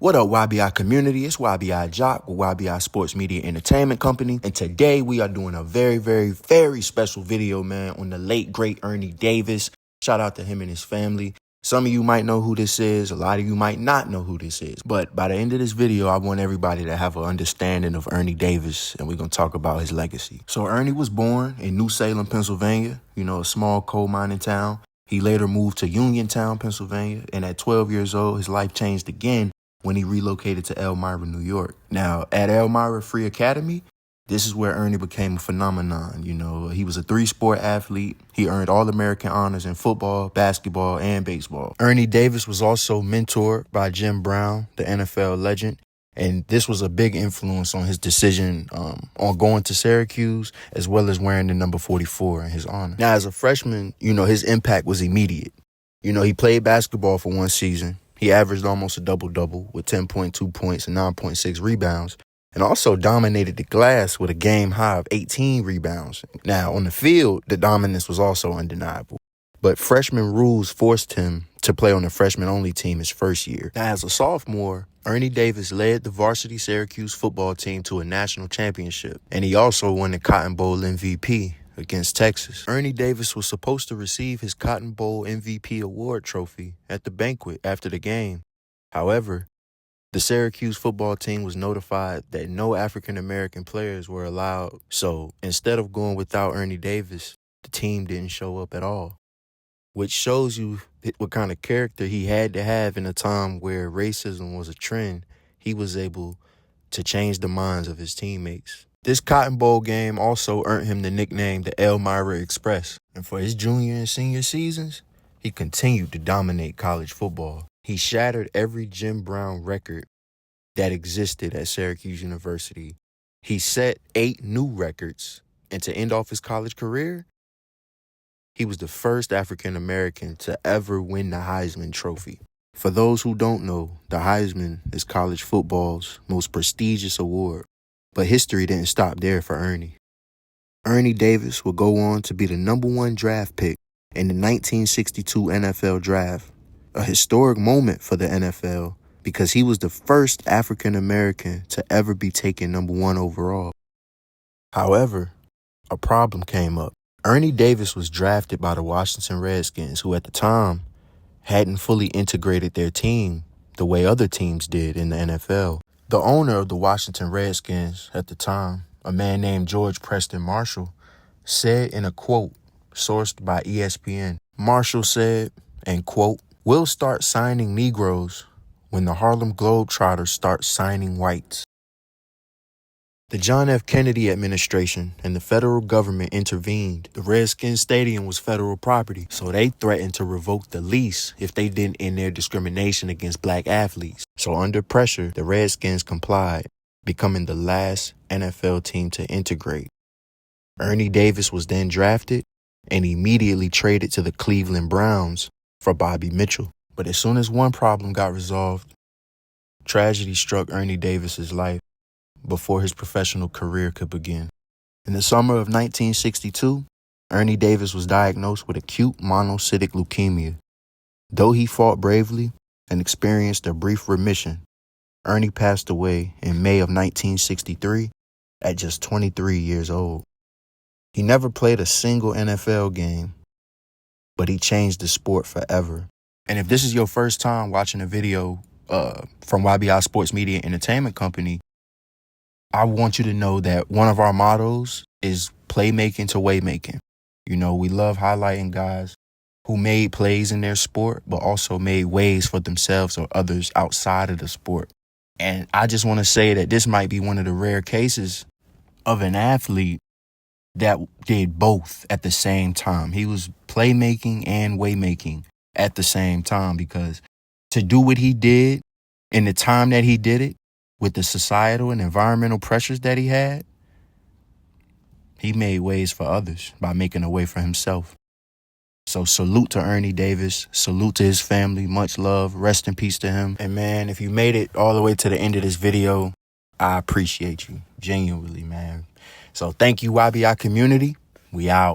What up, YBI community? It's YBI Jock with YBI Sports Media Entertainment Company. And today we are doing a very special video, man, on the late, great Ernie Davis. Shout out to him and his family. Some of you might know who this is. A lot of you might not know who this is. But by the end of this video, I want everybody to have an understanding of Ernie Davis, and we're going to talk about his legacy. So Ernie was born in New Salem, Pennsylvania, a small coal mining town. He later moved to Uniontown, Pennsylvania, and at 12 years old, his life changed again when he relocated to Elmira, New York. Now, at Elmira Free Academy, this is where Ernie became a phenomenon. He was a three-sport athlete. He earned All-American honors in football, basketball, and baseball. Ernie Davis was also mentored by Jim Brown, the NFL legend, and this was a big influence on his decision on going to Syracuse, as well as wearing the number 44 in his honor. Now, as a freshman, his impact was immediate. He played basketball for one season. He averaged almost a double-double with 10.2 points and 9.6 rebounds, and also dominated the glass with a game high of 18 rebounds. Now, on the field, the dominance was also undeniable, but freshman rules forced him to play on the freshman-only team his first year. Now, as a sophomore, Ernie Davis led the varsity Syracuse football team to a national championship, and he also won the Cotton Bowl MVP against Texas. Ernie Davis was supposed to receive his Cotton Bowl MVP award trophy at the banquet after the game. However, the Syracuse football team was notified that no African-American players were allowed. So instead of going without Ernie Davis, the team didn't show up at all, which shows you what kind of character he had to have in a time where racism was a trend. He was able to change the minds of his teammates. This Cotton Bowl game also earned him the nickname the Elmira Express. And for his junior and senior seasons, he continued to dominate college football. He shattered every Jim Brown record that existed at Syracuse University. He set 8 new records. And to end off his college career, he was the first African-American to ever win the Heisman Trophy. For those who don't know, the Heisman is college football's most prestigious award. But history didn't stop there for Ernie. Ernie Davis would go on to be the #1 draft pick in the 1962 NFL Draft, a historic moment for the NFL because he was the first African-American to ever be taken #1 overall. However, a problem came up. Ernie Davis was drafted by the Washington Redskins, who at the time hadn't fully integrated their team the way other teams did in the NFL. The owner of the Washington Redskins at the time, a man named George Preston Marshall, said in a quote sourced by ESPN, Marshall said, and quote, "We'll start signing Negroes when the Harlem Globetrotters start signing whites." The John F. Kennedy administration and the federal government intervened. The Redskins Stadium was federal property, so they threatened to revoke the lease if they didn't end their discrimination against black athletes. So under pressure, the Redskins complied, becoming the last NFL team to integrate. Ernie Davis was then drafted and immediately traded to the Cleveland Browns for Bobby Mitchell. But as soon as one problem got resolved, tragedy struck Ernie Davis's life before his professional career could begin. In the summer of 1962, Ernie Davis was diagnosed with acute monocytic leukemia. Though he fought bravely and experienced a brief remission, Ernie passed away in May of 1963 at just 23 years old. He never played a single NFL game, but he changed the sport forever. And if this is your first time watching a video from YBI Sports Media Entertainment Company, I want you to know that one of our mottos is playmaking to waymaking. We love highlighting guys who made plays in their sport, but also made ways for themselves or others outside of the sport. And I just want to say that this might be one of the rare cases of an athlete that did both at the same time. He was playmaking and waymaking at the same time, because to do what he did in the time that he did it, with the societal and environmental pressures that he had, he made ways for others by making a way for himself. So salute to Ernie Davis. Salute to his family. Much love. Rest in peace to him. And man, if you made it all the way to the end of this video, I appreciate you. Genuinely, man. So thank you, YBI community. We out.